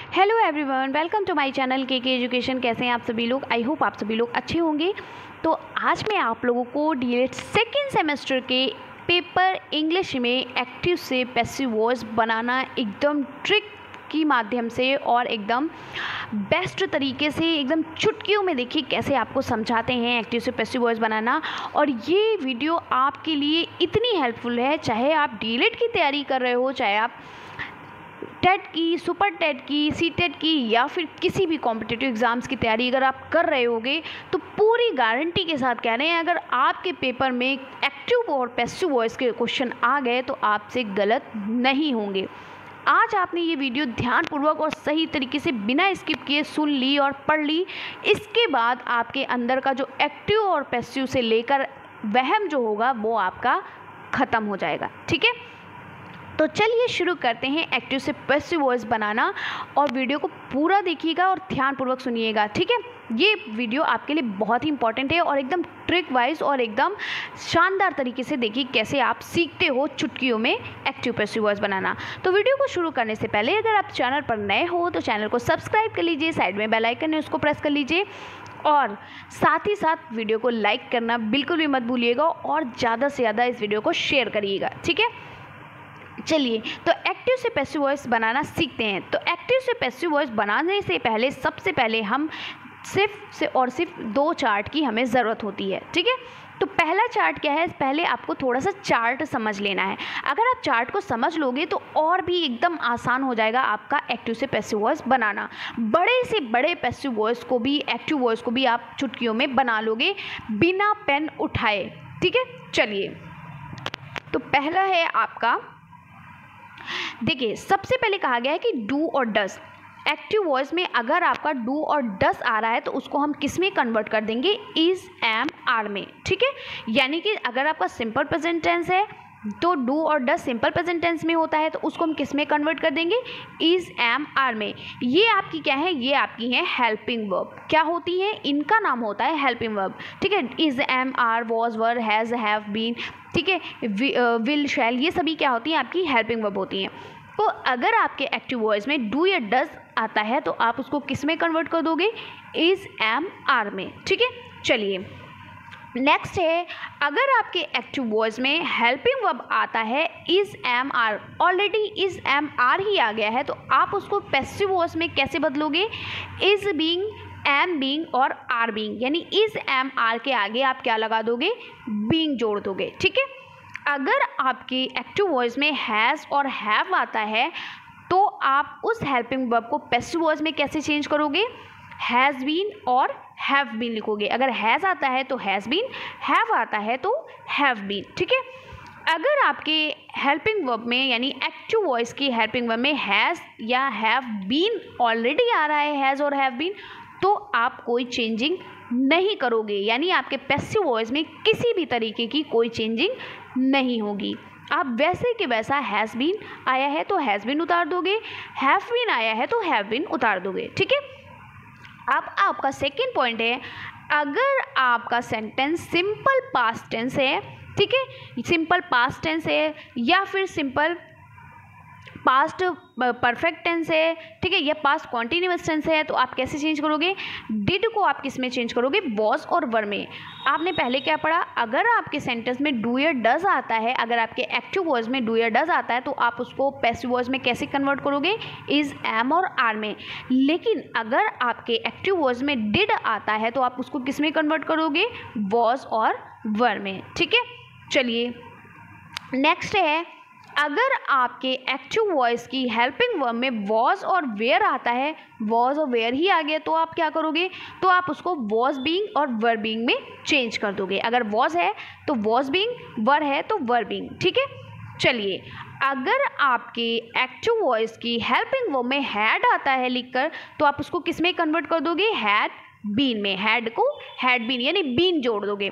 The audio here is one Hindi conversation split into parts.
Hello everyone, welcome to my channel के एजुकेशन। कैसे हैं आप सभी लोग? आई होप आप सभी लोग अच्छे होंगे। तो आज मैं आप लोगों को डीएलएड सेकेंड सेमेस्टर के पेपर इंग्लिश में एक्टिव से पैसिव वॉइस बनाना एकदम ट्रिक की माध्यम से और एकदम बेस्ट तरीके से एकदम चुटकियों में देखिए कैसे आपको समझाते हैं एक्टिव से पैसिव वॉइस बनाना। और ये वीडियो आपके लिए इतनी हेल्पफुल है, चाहे आप डीएलएड की तैयारी कर रहे हो, चाहे आप टेट की, सुपर टेट की, सीटेट की या फिर किसी भी कॉम्पिटिटिव एग्ज़ाम्स की तैयारी अगर आप कर रहे होगे तो पूरी गारंटी के साथ कह रहे हैं, अगर आपके पेपर में एक्टिव और पैसिव वॉइस के क्वेश्चन आ गए तो आपसे गलत नहीं होंगे। आज आपने ये वीडियो ध्यानपूर्वक और सही तरीके से बिना स्किप किए सुन ली और पढ़ ली, इसके बाद आपके अंदर का जो एक्टिव और पैसिव से लेकर वहम जो होगा वो आपका ख़त्म हो जाएगा। ठीक है, तो चलिए शुरू करते हैं एक्टिव से पैसिव वॉइस बनाना। और वीडियो को पूरा देखिएगा और ध्यानपूर्वक सुनिएगा। ठीक है, ये वीडियो आपके लिए बहुत ही इंपॉर्टेंट है और एकदम ट्रिक वाइज और एकदम शानदार तरीके से देखिए कैसे आप सीखते हो चुटकियों में एक्टिव पैसिव वॉइस बनाना। तो वीडियो को शुरू करने से पहले अगर आप चैनल पर नए हो तो चैनल को सब्सक्राइब कर लीजिए, साइड में बेल आइकन है उसको प्रेस कर लीजिए और साथ ही साथ वीडियो को लाइक करना बिल्कुल भी मत भूलिएगा और ज़्यादा से ज़्यादा इस वीडियो को शेयर करिएगा। ठीक है, चलिए तो एक्टिव से पैसिव वॉइस बनाना सीखते हैं। तो एक्टिव से पैसिव वॉइस बनाने से पहले सबसे पहले हम सिर्फ दो चार्ट की हमें ज़रूरत होती है। ठीक है, तो पहला चार्ट क्या है, पहले आपको थोड़ा सा चार्ट समझ लेना है। अगर आप चार्ट को समझ लोगे तो और भी एकदम आसान हो जाएगा आपका एक्टिव से पैसिव वॉइस बनाना। बड़े से बड़े पैसिव वॉइस को भी, एक्टिव वॉइस को भी आप चुटकियों में बना लोगे बिना पेन उठाए। ठीक है, चलिए तो पहला है आपका, देखिए सबसे पहले कहा गया है कि डू और डस। एक्टिव वॉइस में अगर आपका डू और डस आ रहा है तो उसको हम किस में कन्वर्ट कर देंगे? इज, एम, आर में। ठीक है, यानी कि अगर आपका सिंपल प्रेजेंट टेंस है तो डू और डस सिंपल प्रेजेंट टेंस में होता है तो उसको हम किस में कन्वर्ट कर देंगे? इज, एम, आर में। ये आपकी क्या है? ये आपकी है हेल्पिंग वर्ब। क्या होती है? इनका नाम होता है हेल्पिंग वर्ब। ठीक है, is, am, are, was, were, has, have, been, ठीक है, विल, शैल, ये सभी क्या होती हैं? आपकी हेल्पिंग वर्ब होती हैं। तो अगर आपके एक्टिव वॉइस में डू या डस आता है तो आप उसको किस में कन्वर्ट कर दोगे? इज, एम, आर में। ठीक है, चलिए नेक्स्ट है, अगर आपके एक्टिव वॉइस में हेल्पिंग वर्ब आता है is, am, are, already is, am, are ही आ गया है तो आप उसको पैसिव वॉइस में कैसे बदलोगे? इज बीइंग, एम बीइंग और आर बीइंग, यानी इज, एम, आर के आगे आप क्या लगा दोगे? बीइंग जोड़ दोगे। ठीक है, अगर आपकी एक्टिव वॉइस में हैज़ और हैव आता है तो आप उस हेल्पिंग वर्ब को पैसिव वॉइस में कैसे चेंज करोगे? हैज़ बीन और हैव बीन लिखोगे। अगर हैज़ आता है तो हैज़ बीन, हैव आता है तो हैव बीन। ठीक है, अगर आपके हेल्पिंग वर्ब में यानी एक्टिव वॉइस की हेल्पिंग वर्ब में हैज़ या हैव बीन ऑलरेडी आ रहा है, हैज़ और हैव बीन, तो आप कोई चेंजिंग नहीं करोगे, यानी आपके पैसिव वॉइस में किसी भी तरीके की कोई चेंजिंग नहीं होगी। आप वैसे कि वैसा हैज़ बीन आया है तो हैज़ बीन उतार दोगे, हैव बीन आया है तो हैव बीन उतार दोगे। ठीक है, अब आपका सेकंड पॉइंट है, अगर आपका सेंटेंस सिंपल पास्ट टेंस है, ठीक है, सिंपल पास्ट टेंस है या फिर सिंपल पास्ट परफेक्ट टेंस है, ठीक है, या पास्ट कॉन्टिन्यूअस टेंस है, तो आप कैसे चेंज करोगे? डिड को आप किस में चेंज करोगे? वॉज और वर में। आपने पहले क्या पढ़ा? अगर आपके सेंटेंस में डू या डज आता है, अगर आपके एक्टिव वॉइस में डू या डज आता है तो आप उसको पैसिव वॉइस में कैसे कन्वर्ट करोगे? इज, एम और आर में। लेकिन अगर आपके एक्टिव वॉइस में डिड आता है तो आप उसको किस में कन्वर्ट करोगे? वॉज और वर में। ठीक है, चलिए नेक्स्ट है, अगर आपके एक्टिव वॉइस की हेल्पिंग वर्ब में वॉज और वेयर आता है, वॉज और वेयर ही आ गया तो आप क्या करोगे? तो आप उसको वॉज बीइंग और वर बीइंग में चेंज कर दोगे। अगर वॉज है तो वॉज बीइंग, वर है तो वर बीइंग। ठीक है, चलिए अगर आपके एक्टिव वॉइस की हेल्पिंग वर्ब में हैड आता है लिखकर तो आप उसको किस में कन्वर्ट कर दोगे? हैड बीन में। हैड को हैड बीन यानी बीन जोड़ दोगे।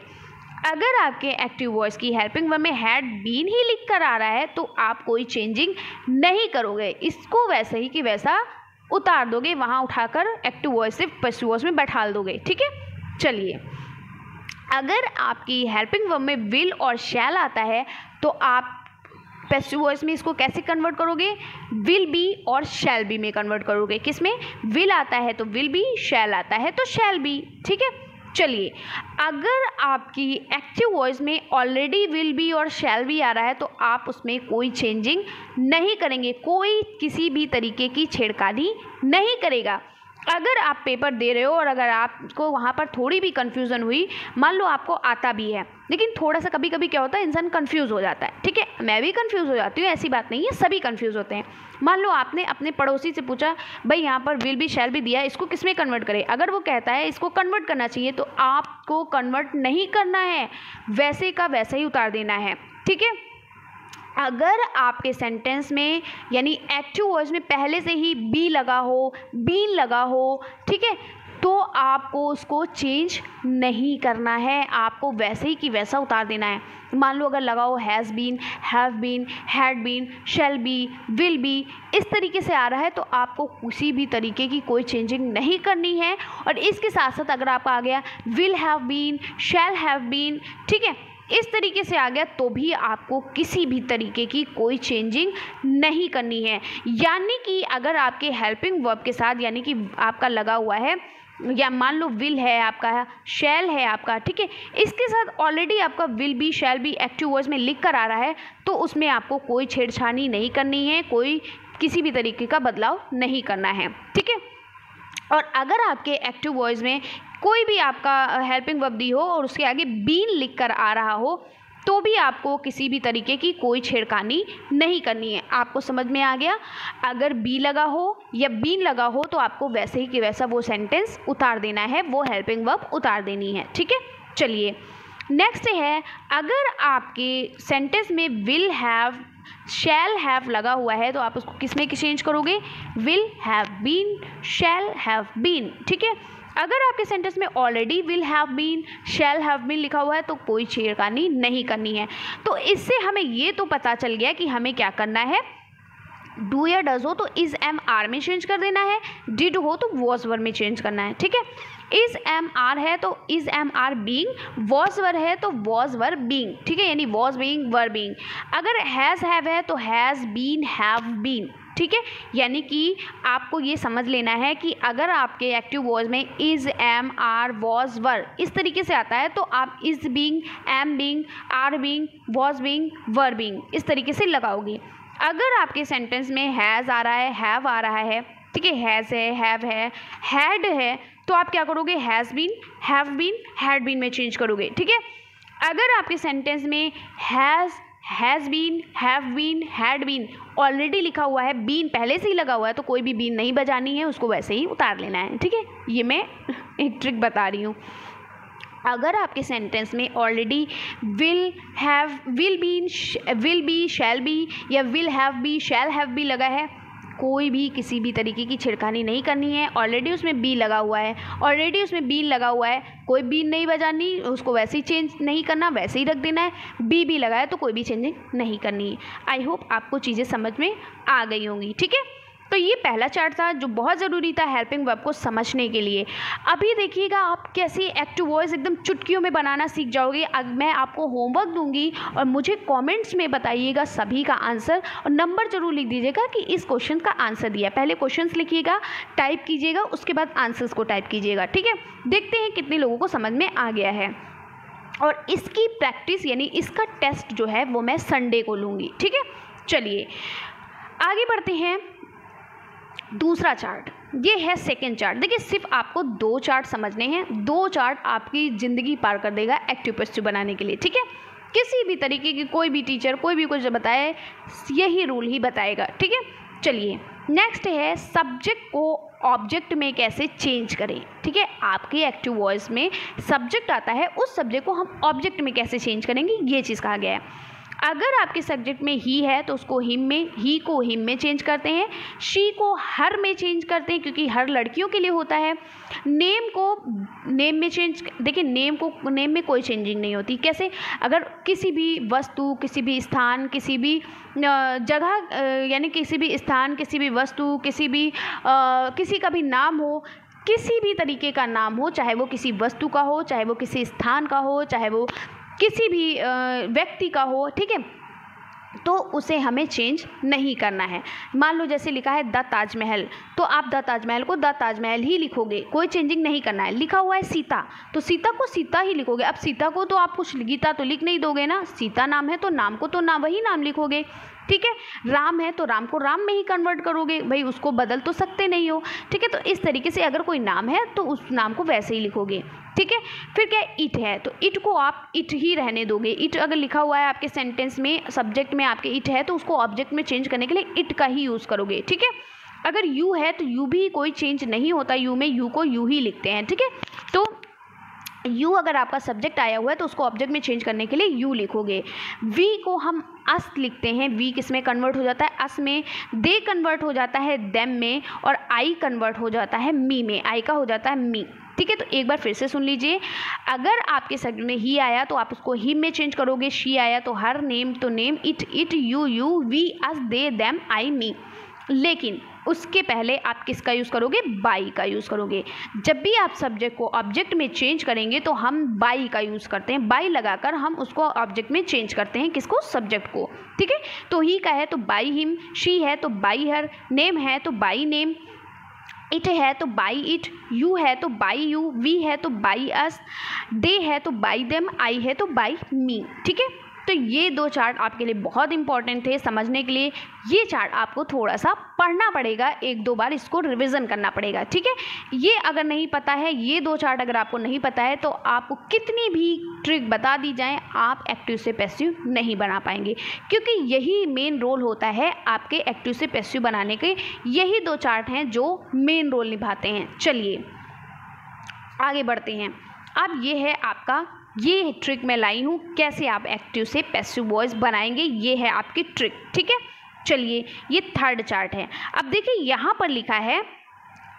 अगर आपके एक्टिव वॉइस की हेल्पिंग वर्ब में हैड बीन ही लिख कर आ रहा है तो आप कोई चेंजिंग नहीं करोगे, इसको वैसे ही कि वैसा उतार दोगे, वहाँ उठाकर एक्टिव वॉइस से पैसिव वॉइस में बैठा दोगे। ठीक है, चलिए अगर आपकी हेल्पिंग वर्ब में विल और शैल आता है तो आप पैसिव वॉइस में इसको कैसे कन्वर्ट करोगे, विल बी और शैल बी में कन्वर्ट करोगे। किसमें, विल आता है तो विल बी, शैल आता है तो शैल बी। ठीक है, चलिए अगर आपकी एक्टिव वॉइस में ऑलरेडी विल बी और शैल बी आ रहा है तो आप उसमें कोई चेंजिंग नहीं करेंगे, कोई किसी भी तरीके की छेड़खानी नहीं करेगा। अगर आप पेपर दे रहे हो और अगर आपको वहाँ पर थोड़ी भी कन्फ्यूज़न हुई, मान लो आपको आता भी है लेकिन थोड़ा सा कभी कभी क्या होता है इंसान कंफ्यूज हो जाता है। ठीक है, मैं भी कंफ्यूज हो जाती हूँ, ऐसी बात नहीं है, सभी कंफ्यूज होते हैं। मान लो आपने अपने पड़ोसी से पूछा भाई यहाँ पर विल बी शैल बी दिया है, इसको किस में कन्वर्ट करें। अगर वो कहता है इसको कन्वर्ट करना चाहिए तो आपको कन्वर्ट नहीं करना है, वैसे का वैसा ही उतार देना है। ठीक है, अगर आपके सेंटेंस में यानी एक्टिव वॉइस में पहले से ही बी लगा हो, बीन लगा हो, ठीक है, तो आपको उसको चेंज नहीं करना है, आपको वैसे ही कि वैसा उतार देना है। मान लो अगर लगा हो has been, have been, had been, shall be, will be, इस तरीके से आ रहा है तो आपको किसी भी तरीके की कोई चेंजिंग नहीं करनी है। और इसके साथ साथ अगर आपका आ गया will have been, shall have been, ठीक है, इस तरीके से आ गया तो भी आपको किसी भी तरीके की कोई चेंजिंग नहीं करनी है। यानी कि अगर आपके हेल्पिंग वर्ब के साथ यानी कि आपका लगा हुआ है या मान लो विल है आपका, शैल है आपका, ठीक है, इसके साथ ऑलरेडी आपका will be shall be active voice में लिख कर आ रहा है तो उसमें आपको कोई छेड़छाड़ी नहीं करनी है, कोई किसी भी तरीके का बदलाव नहीं करना है। ठीक है, और अगर आपके एक्टिव वॉइस में कोई भी आपका हेल्पिंग वर्ब दी हो और उसके आगे बीन लिख कर आ रहा हो तो भी आपको किसी भी तरीके की कोई छेड़खानी नहीं करनी है। आपको समझ में आ गया, अगर बी लगा हो या बीन लगा हो तो आपको वैसे ही कि वैसा वो सेंटेंस उतार देना है, वो हेल्पिंग वर्ब उतार देनी है। ठीक है, चलिए नेक्स्ट है, अगर आपके सेंटेंस में विल हैव शैल हैव लगा हुआ है तो आप उसको किस में चेंज करोगे, will have been, shall have been. ठीक है, अगर आपके सेंटेंस में already will have been, shall have been लिखा हुआ है तो कोई छेड़खानी नहीं करनी है। तो इससे हमें ये तो पता चल गया कि हमें क्या करना है, डू या डज हो तो इज एम आर में चेंज कर देना है, डिड हो तो वॉज वर में चेंज करना है। ठीक है, इज एम आर है तो is am are being, was were है तो वॉज वर बीइंग। ठीक है, यानी वॉज बीइंग, वर बीइंग। अगर हैज़ हैव है तो हैज़ बीन, हैव बीन। ठीक है, यानी कि आपको ये समझ लेना है कि अगर आपके एक्टिव वॉइस में is am are was were इस तरीके से आता है तो आप is being, am being, are being, was being, were being इस तरीके से लगाओगे। अगर आपके सेंटेंस में हैज़ आ रहा है, हैव आ रहा है, ठीक है, हैज़ है, हैव है, हैड है, तो आप क्या करोगे, has been, have been, had been में चेंज करोगे। ठीक है, अगर आपके सेंटेंस में has been, have been, had been already लिखा हुआ है, बीन पहले से ही लगा हुआ है तो कोई भी बीन नहीं बजानी है, उसको वैसे ही उतार लेना है। ठीक है, ये मैं एक ट्रिक बता रही हूँ। अगर आपके सेंटेंस में already will have, will been, will be, shall be या will have be, shall have be लगा है, कोई भी किसी भी तरीके की छेड़खानी नहीं करनी है। ऑलरेडी उसमें बी लगा हुआ है, ऑलरेडी उसमें बीन लगा हुआ है, कोई बीन नहीं बजानी, उसको वैसे ही चेंज नहीं करना, वैसे ही रख देना है। बी लगा है तो कोई भी चेंजिंग नहीं करनी है। आई होप आपको चीज़ें समझ में आ गई होंगी। ठीक है, तो ये पहला चार्ट था जो बहुत ज़रूरी था हेल्पिंग वर्ब को समझने के लिए। अभी देखिएगा आप कैसे एक्टिव वॉइस एकदम चुटकियों में बनाना सीख जाओगे। अब मैं आपको होमवर्क दूंगी और मुझे कमेंट्स में बताइएगा सभी का आंसर और नंबर जरूर लिख दीजिएगा कि इस क्वेश्चन का आंसर दिया। पहले क्वेश्चंस लिखिएगा, टाइप कीजिएगा, उसके बाद आंसर्स को टाइप कीजिएगा। ठीक है, देखते हैं कितने लोगों को समझ में आ गया है। और इसकी प्रैक्टिस यानी इसका टेस्ट जो है वो मैं संडे को लूँगी। ठीक है, चलिए आगे बढ़ते हैं। दूसरा चार्ट ये है सेकेंड चार्ट। देखिए सिर्फ आपको 2 चार्ट समझने हैं, 2 चार्ट आपकी ज़िंदगी पार कर देगा एक्टिव पैसिव बनाने के लिए। ठीक है, किसी भी तरीके की कोई भी टीचर कोई भी कुछ बताए यही रूल ही बताएगा। ठीक है, चलिए नेक्स्ट है सब्जेक्ट को ऑब्जेक्ट में कैसे चेंज करें। ठीक है, आपके एक्टिव वॉइस में सब्जेक्ट आता है, उस सब्जेक्ट को हम ऑब्जेक्ट में कैसे चेंज करेंगे ये चीज़ कहा गया है। अगर आपके सब्जेक्ट में ही है तो उसको हिम में, ही को हिम में चेंज करते हैं, शी को हर में चेंज करते हैं क्योंकि हर लड़कियों के लिए होता है। नेम को नेम में चेंज, देखिए नेम को नेम में कोई चेंजिंग नहीं होती। कैसे, अगर किसी भी वस्तु, किसी भी स्थान, किसी भी जगह यानी किसी भी स्थान, किसी भी वस्तु, किसी का भी नाम हो, किसी भी तरीके का नाम हो, चाहे वो किसी वस्तु का हो, चाहे वो किसी स्थान का हो, चाहे वो किसी भी व्यक्ति का हो, ठीक है, तो उसे हमें चेंज नहीं करना है। मान लो जैसे लिखा है द ताजमहल, तो आप द ताजमहल को द ताजमहल ही लिखोगे, कोई चेंजिंग नहीं करना है। लिखा हुआ है सीता, तो सीता को सीता ही लिखोगे। अब सीता को तो आप कुछ गीता तो लिख नहीं दोगे ना, सीता नाम है तो नाम को तो ना वही नाम लिखोगे, ठीक है। राम है तो राम को राम में ही कन्वर्ट करोगे, भाई उसको बदल तो सकते नहीं हो, ठीक है। तो इस तरीके से अगर कोई नाम है तो उस नाम को वैसे ही लिखोगे, ठीक है। फिर क्या इट है, तो इट को आप इट ही रहने दोगे। इट अगर लिखा हुआ है आपके सेंटेंस में, सब्जेक्ट में आपके इट है, तो उसको ऑब्जेक्ट में चेंज करने के लिए इट का ही यूज़ करोगे, ठीक है। अगर यू है तो यू भी कोई चेंज नहीं होता, यू में यू को यू ही लिखते हैं, ठीक है। तो यू अगर आपका सब्जेक्ट आया हुआ है तो उसको ऑब्जेक्ट में चेंज करने के लिए यू लिखोगे। वी को हम अस लिखते हैं, वी किस में कन्वर्ट हो जाता है, अस में। दे कन्वर्ट हो जाता है देम में, और आई कन्वर्ट हो जाता है मी में, आई का हो जाता है मी, ठीक है। तो एक बार फिर से सुन लीजिए, अगर आपके सब्जेक्ट में ही आया तो आप उसको हिम में चेंज करोगे, शी आया तो हर, नेम तो name, it you you, we us, they them, I me. लेकिन उसके पहले आप किसका यूज़ करोगे, बाई का यूज़ करोगे। जब भी आप सब्जेक्ट को ऑब्जेक्ट में चेंज करेंगे तो हम बाई का यूज़ करते हैं, बाई लगाकर हम उसको ऑब्जेक्ट में चेंज करते हैं, किसको, सब्जेक्ट को, ठीक है। तो ही का है तो बाई हिम, शी है तो बाई हर, नेम है तो बाई नेम, इट है तो बाई इट, यू है तो बाई यू, वी है तो बाई अस, दे है तो बाई देम, आई है तो बाई मी, ठीक है। तो ये दो चार्ट आपके लिए बहुत इंपॉर्टेंट थे समझने के लिए। ये चार्ट आपको थोड़ा सा पढ़ना पड़ेगा, एक दो बार इसको रिवीजन करना पड़ेगा, ठीक है। ये अगर नहीं पता है, ये दो चार्ट अगर आपको नहीं पता है, तो आपको कितनी भी ट्रिक बता दी जाए आप एक्टिव से पैसिव नहीं बना पाएंगे, क्योंकि यही मेन रोल होता है आपके एक्टिव से पैसिव बनाने के। यही दो चार्ट हैं जो मेन रोल निभाते हैं। चलिए आगे बढ़ते हैं। अब ये है आपका, ये ट्रिक मैं लाई हूँ कैसे आप एक्टिव से पैसिव वॉइस बनाएंगे, ये है आपकी ट्रिक, ठीक है। चलिए ये थर्ड चार्ट है। अब देखिए यहाँ पर लिखा है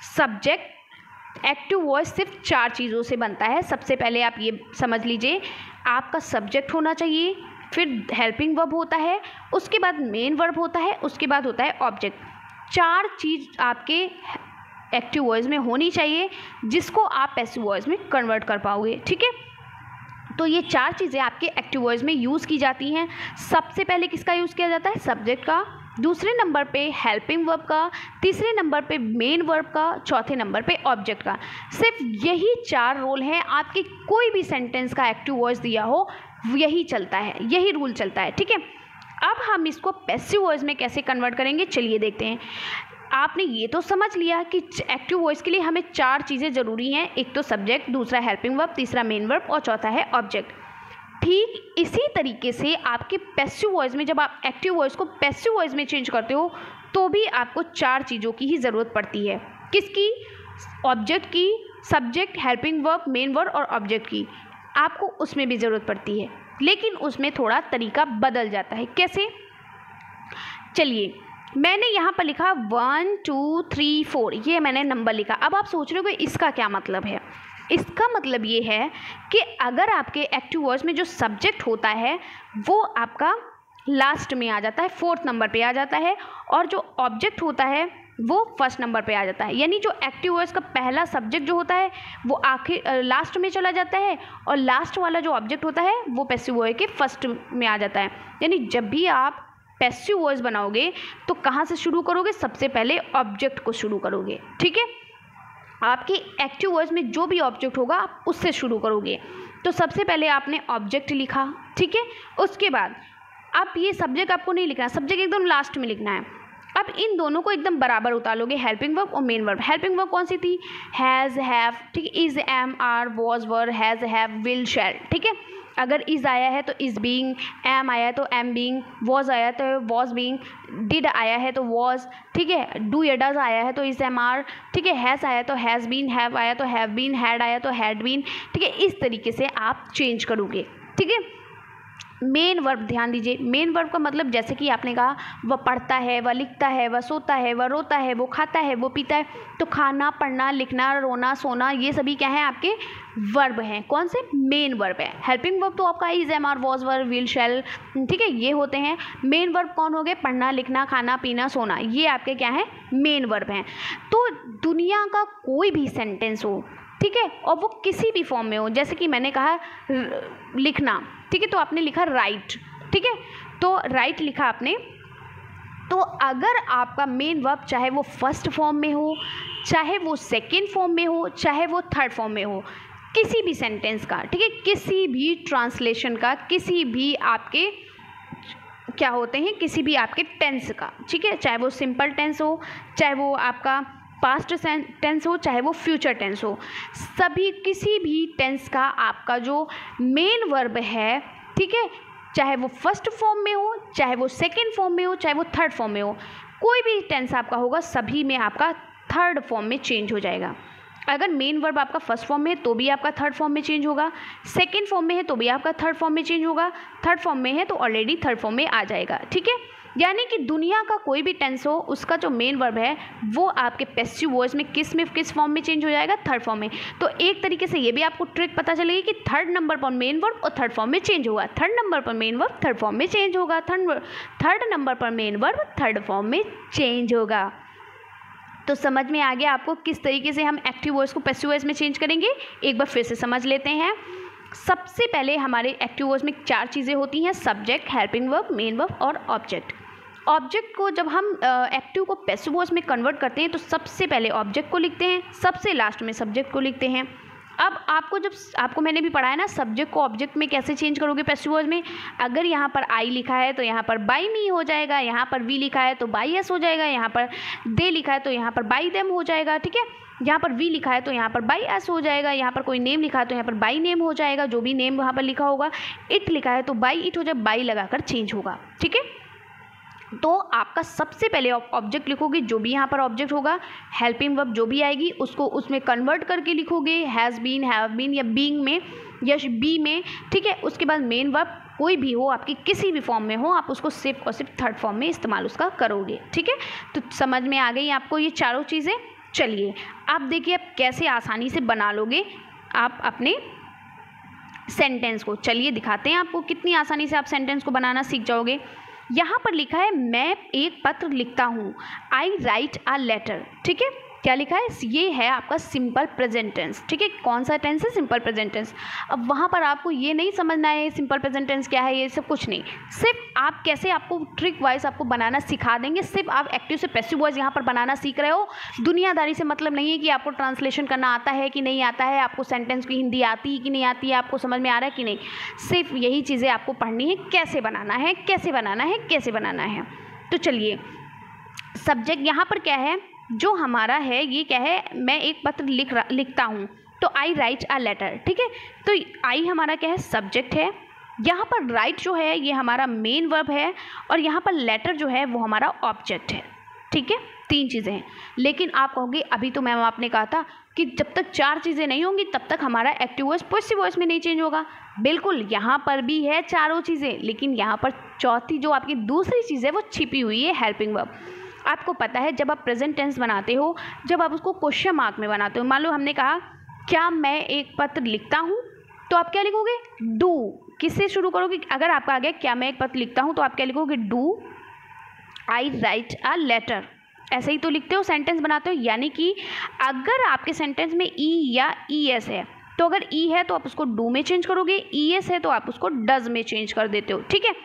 सब्जेक्ट एक्टिव वॉइस सिर्फ 4 चीज़ों से बनता है। सबसे पहले आप ये समझ लीजिए, आपका सब्जेक्ट होना चाहिए, फिर हेल्पिंग वर्ब होता है, उसके बाद मेन वर्ब होता है, उसके बाद होता है ऑब्जेक्ट। 4 चीज़ आपके एक्टिव वॉइस में होनी चाहिए जिसको आप पैसिव वॉइस में कन्वर्ट कर पाओगे, ठीक है। तो ये 4 चीज़ें आपके एक्टिव वॉइस में यूज़ की जाती हैं। सबसे पहले किसका यूज़ किया जाता है, सब्जेक्ट का, दूसरे नंबर पे हेल्पिंग वर्ब का, तीसरे नंबर पे मेन वर्ब का, चौथे नंबर पे ऑब्जेक्ट का। सिर्फ यही 4 रोल हैं। आपके कोई भी सेंटेंस का एक्टिव वॉइस दिया हो यही चलता है, यही रूल चलता है, ठीक है। अब हम इसको पैसिव वॉइस में कैसे कन्वर्ट करेंगे, चलिए देखते हैं। आपने ये तो समझ लिया कि एक्टिव वॉइस के लिए हमें 4 चीज़ें ज़रूरी हैं, एक तो सब्जेक्ट, दूसरा हेल्पिंग वर्ब, तीसरा मेन वर्ब और चौथा है ऑब्जेक्ट। ठीक इसी तरीके से आपके पैसिव वॉइस में, जब आप एक्टिव वॉइस को पैसिव वॉइस में चेंज करते हो तो भी आपको 4 चीज़ों की ही ज़रूरत पड़ती है। किसकी, ऑब्जेक्ट की, subject, helping verb, main verb और ऑब्जेक्ट की। आपको उसमें भी ज़रूरत पड़ती है, लेकिन उसमें थोड़ा तरीका बदल जाता है। कैसे, चलिए मैंने यहाँ पर लिखा 1 2 3 4, ये मैंने नंबर लिखा। अब आप सोच रहे हो कि इसका क्या मतलब है। इसका मतलब ये है कि अगर आपके एक्टिव वॉइस में जो सब्जेक्ट होता है वो आपका लास्ट में आ जाता है, 4th नंबर पे आ जाता है, और जो ऑब्जेक्ट होता है वो 1st नंबर पे आ जाता है। यानी जो एक्टिव वॉइस का पहला सब्जेक्ट जो होता है वो आखिर लास्ट में चला जाता है, और लास्ट वाला जो ऑब्जेक्ट होता है वो पैसिव वॉइस के 1st में आ जाता है। यानी जब भी आप पैसिव वॉइस बनाओगे तो कहाँ से शुरू करोगे, सबसे पहले ऑब्जेक्ट को शुरू करोगे, ठीक है। आपकी एक्टिव वॉइस में जो भी ऑब्जेक्ट होगा आप उससे शुरू करोगे। तो सबसे पहले आपने ऑब्जेक्ट लिखा, ठीक है। उसके बाद अब ये सब्जेक्ट आपको नहीं लिखना, सब्जेक्ट एकदम लास्ट में लिखना है। अब इन दोनों को एकदम बराबर उतार लोगे, हेल्पिंग वर्ब और मेन वर्ब। हेल्पिंग वर्ब कौन सी थी, हैज़, हैव, ठीक है, is, am, are, was, were, has, have, will, shall, ठीक है। अगर इज़ आया है तो इज़ बीइंग, एम आया तो एम बीइंग, वॉज आया तो वॉज बीइंग, डिड आया है तो वॉज, ठीक है, डू या डज आया है तो इज़, एम, आर, ठीक है, हैज़ आया तो हैज़ बीन, हैव आया तो हैव बीन, हैड आया तो हैड बीन, ठीक है। इस तरीके से आप चेंज करोगे, ठीक है। मेन वर्ब ध्यान दीजिए, मेन वर्ब का मतलब जैसे कि आपने कहा वह पढ़ता है, वह लिखता है, वह सोता है, वह रोता है, वो खाता है, वो पीता है। तो खाना, पढ़ना, लिखना, रोना, सोना, ये सभी क्या है आपके वर्ब हैं। कौन से, मेन वर्ब है। हेल्पिंग वर्ब तो आपका is, am, are, was, were, will, shall, ठीक है, ये होते हैं। मेन वर्ब कौन हो गए, पढ़ना, लिखना, खाना, पीना, सोना, ये आपके क्या है, मेन वर्ब हैं। तो दुनिया का कोई भी सेंटेंस हो, ठीक है, और वो किसी भी फॉर्म में हो, जैसे कि मैंने कहा लिखना, ठीक है, तो आपने लिखा राइट, ठीक है, तो राइट लिखा आपने। तो अगर आपका मेन वर्ब चाहे वो फर्स्ट फॉर्म में हो, चाहे वो सेकेंड फॉर्म में हो, चाहे वो थर्ड फॉर्म में हो, किसी भी सेंटेंस का, ठीक है, किसी भी ट्रांसलेशन का, किसी भी आपके क्या होते हैं, किसी भी आपके टेंस का, ठीक है, चाहे वो सिंपल टेंस हो, चाहे वो आपका पास्ट टेंस हो, चाहे वो फ्यूचर टेंस हो, सभी किसी भी टेंस का आपका जो मेन वर्ब है, ठीक है, चाहे वो फर्स्ट फॉर्म में हो, चाहे वो सेकेंड फॉर्म में हो, चाहे वो थर्ड फॉर्म में हो, कोई भी टेंस आपका होगा सभी में आपका थर्ड फॉर्म में चेंज हो जाएगा। अगर मेन वर्ब आपका फर्स्ट फॉर्म में है तो भी आपका थर्ड फॉर्म में चेंज होगा, सेकेंड फॉर्म में है तो भी आपका थर्ड फॉर्म में चेंज होगा, थर्ड फॉर्म में है तो ऑलरेडी थर्ड फॉर्म में आ जाएगा, ठीक है। यानी कि दुनिया का कोई भी टेंस हो, उसका जो मेन वर्ब है वो आपके पैसिव वॉइस में किस फॉर्म में चेंज हो जाएगा, थर्ड फॉर्म में। तो एक तरीके से ये भी आपको ट्रिक पता चलेगी कि थर्ड नंबर पर मेन वर्ब और थर्ड फॉर्म में चेंज होगा, थर्ड नंबर पर मेन वर्ब थर्ड फॉर्म में चेंज होगा, थर्ड नंबर पर मेन वर्ब थर्ड फॉर्म में चेंज होगा। तो समझ में आ गया आपको किस तरीके से हम एक्टिव वॉइस को पैसिव वॉइस में चेंज करेंगे। एक बार फिर से समझ लेते हैं। सबसे पहले हमारे एक्टिव वॉइस में 4 चीज़ें होती हैं, subject, helping verb, main verb और ऑब्जेक्ट। ऑब्जेक्ट को जब हम एक्टिव को पैसिव वॉइस में कन्वर्ट करते हैं तो सबसे पहले ऑब्जेक्ट को लिखते हैं, सबसे लास्ट में सब्जेक्ट को लिखते हैं। अब आपको मैंने भी पढ़ाया ना, सब्जेक्ट को ऑब्जेक्ट में कैसे चेंज करोगे पैसिव वॉइस में। अगर यहाँ पर आई लिखा है तो यहाँ पर बाई मी हो जाएगा, यहाँ पर वी लिखा है तो बाई एस हो जाएगा, यहाँ पर दे लिखा है तो यहाँ पर बाई देम हो जाएगा, ठीक है। यहाँ पर वी लिखा है तो यहाँ पर बाई एस हो जाएगा, यहाँ पर कोई नेम लिखा है तो यहाँ पर बाई नेम हो जाएगा, जो भी नेम वहाँ पर लिखा होगा। इट लिखा है तो बाई इट हो जाए, बाई लगाकर चेंज होगा, ठीक है। तो आपका सबसे पहले ऑब्जेक्ट लिखोगे, जो भी यहाँ पर ऑब्जेक्ट होगा, हेल्पिंग वर्ब जो भी आएगी उसको उसमें कन्वर्ट करके लिखोगे, हैज़ बीन, हैव बीन या बीइंग में या बी में, ठीक है। उसके बाद मेन वर्ब कोई भी हो आपकी किसी भी फॉर्म में हो, आप उसको सिर्फ और सिर्फ थर्ड फॉर्म में इस्तेमाल उसका करोगे, ठीक है। तो समझ में आ गई आपको ये चारों चीज़ें। चलिए आप देखिए आप कैसे आसानी से बना लोगे आप अपने सेंटेंस को। चलिए दिखाते हैं आपको कितनी आसानी से आप सेंटेंस को बनाना सीख जाओगे। यहाँ पर लिखा है मैं एक पत्र लिखता हूँ, आई राइट अ लेटर, ठीक है। क्या लिखा है, ये है आपका सिंपल प्रेजेंट टेंस, ठीक है। कौन सा टेंस है, सिंपल प्रेजेंट टेंस। अब वहाँ पर आपको ये नहीं समझना है सिंपल प्रेजेंट टेंस क्या है, ये सब कुछ नहीं, सिर्फ आप कैसे आपको ट्रिक वाइज आपको बनाना सिखा देंगे। सिर्फ आप एक्टिव से पैसिव वॉइस यहाँ पर बनाना सीख रहे हो, दुनियादारी से मतलब नहीं है कि आपको ट्रांसलेशन करना आता है कि नहीं आता है, आपको सेंटेंस की हिंदी आती है कि नहीं आती है, आपको समझ में आ रहा है कि नहीं। सिर्फ यही चीज़ें आपको पढ़नी है, कैसे बनाना है, कैसे बनाना है, कैसे बनाना है। तो चलिए सब्जेक्ट यहाँ पर क्या है, जो हमारा है ये क्या है, मैं एक पत्र लिखता हूँ, तो आई राइट अ लेटर, ठीक है। तो आई हमारा क्या है, सब्जेक्ट है। यहाँ पर राइट जो है ये हमारा मेन वर्ब है, और यहाँ पर लेटर जो है वो हमारा ऑब्जेक्ट है, ठीक है। 3 चीज़ें हैं। लेकिन आप कहोगे अभी तो मैम आपने कहा था कि जब तक 4 चीज़ें नहीं होंगी तब तक हमारा एक्टिव वॉइस पैसिव वॉइस में नहीं चेंज होगा। बिल्कुल, यहाँ पर भी है चारों चीज़ें, लेकिन यहाँ पर चौथी जो आपकी दूसरी चीज़ है वो छिपी हुई है, हेल्पिंग वर्ब। आपको पता है जब आप प्रेजेंट टेंस बनाते हो, जब आप उसको क्वेश्चन मार्क में बनाते हो, मान लो हमने कहा क्या मैं एक पत्र लिखता हूँ, तो आप क्या लिखोगे, डू। किससे शुरू करोगे, अगर आपका आ गया क्या मैं एक पत्र लिखता हूँ तो आप क्या लिखोगे, do I write a letter. ऐसे ही तो लिखते हो, सेंटेंस बनाते हो। यानी कि अगर आपके सेंटेंस में ई या ई एस है, तो अगर ई है तो आप उसको डू में चेंज करोगे, ई एस है तो आप उसको डज में चेंज कर देते हो, ठीक है।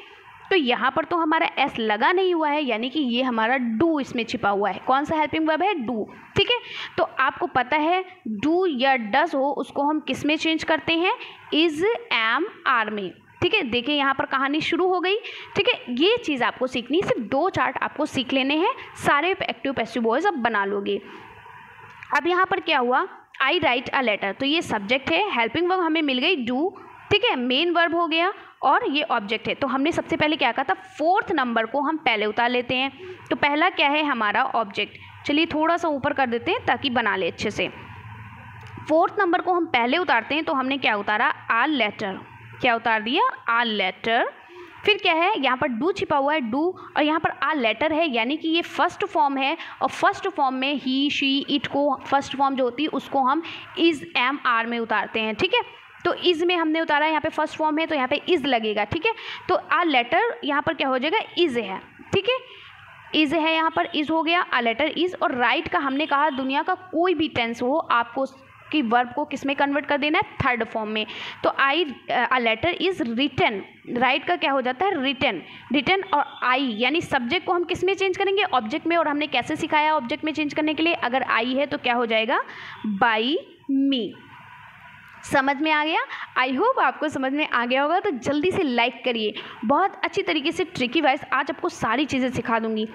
तो यहाँ पर तो हमारा एस लगा नहीं हुआ है, यानी कि ये हमारा डू इसमें छिपा हुआ है। कौन सा हेल्पिंग वर्ब है, डू, ठीक है। तो आपको पता है डू या डज हो उसको हम किस में चेंज करते हैं, इज, एम, आर में, ठीक है। देखिए यहाँ पर कहानी शुरू हो गई, ठीक है। ये चीज़ आपको सीखनी, सिर्फ 2 चार्ट आपको सीख लेने हैं, सारे एक्टिव पैसिव वॉइस आप बना लोगे। अब यहाँ पर क्या हुआ, आई राइट अ लेटर, तो ये सब्जेक्ट है, हेल्पिंग वर्ब हमें मिल गई डू, ठीक है, मेन वर्ब हो गया और ये ऑब्जेक्ट है। तो हमने सबसे पहले क्या कहा था, 4th नंबर को हम पहले उतार लेते हैं। तो पहला क्या है हमारा ऑब्जेक्ट, चलिए थोड़ा सा ऊपर कर देते हैं ताकि बना ले अच्छे से। 4th नंबर को हम पहले उतारते हैं, तो हमने क्या उतारा, आ लेटर। क्या उतार दिया, आ लेटर। फिर क्या है, यहाँ पर डू छिपा हुआ है, डू, और यहाँ पर आ लेटर है, यानी कि ये फर्स्ट फॉर्म है, और फर्स्ट फॉर्म में ही, शी, इट को फर्स्ट फॉर्म जो होती है उसको हम इज, एम, आर में उतारते हैं, ठीक है। तो इज़ में हमने उतारा, यहाँ पे फर्स्ट फॉर्म है तो यहाँ पे इज़ लगेगा, ठीक है। तो आ लेटर यहाँ पर क्या हो जाएगा, इज़ है, ठीक है। इज़ है, यहाँ पर इज़ हो गया, आ लेटर इज़। और राइट का हमने कहा दुनिया का कोई भी टेंस हो, आपको कि वर्ब को किस में कन्वर्ट कर देना है, थर्ड फॉर्म में। तो a letter is written, write का क्या हो जाता है, रिटन। रिटन और आई यानी सब्जेक्ट को हम किस में चेंज करेंगे, ऑब्जेक्ट में। और हमने कैसे सिखाया ऑब्जेक्ट में चेंज करने के लिए, अगर आई है तो क्या हो जाएगा, बाई मी। समझ में आ गया? आई होप आपको समझ में आ गया होगा। तो जल्दी से लाइक करिए, बहुत अच्छी तरीके से ट्रिकी वाइज आज आपको सारी चीज़ें सिखा दूंगी।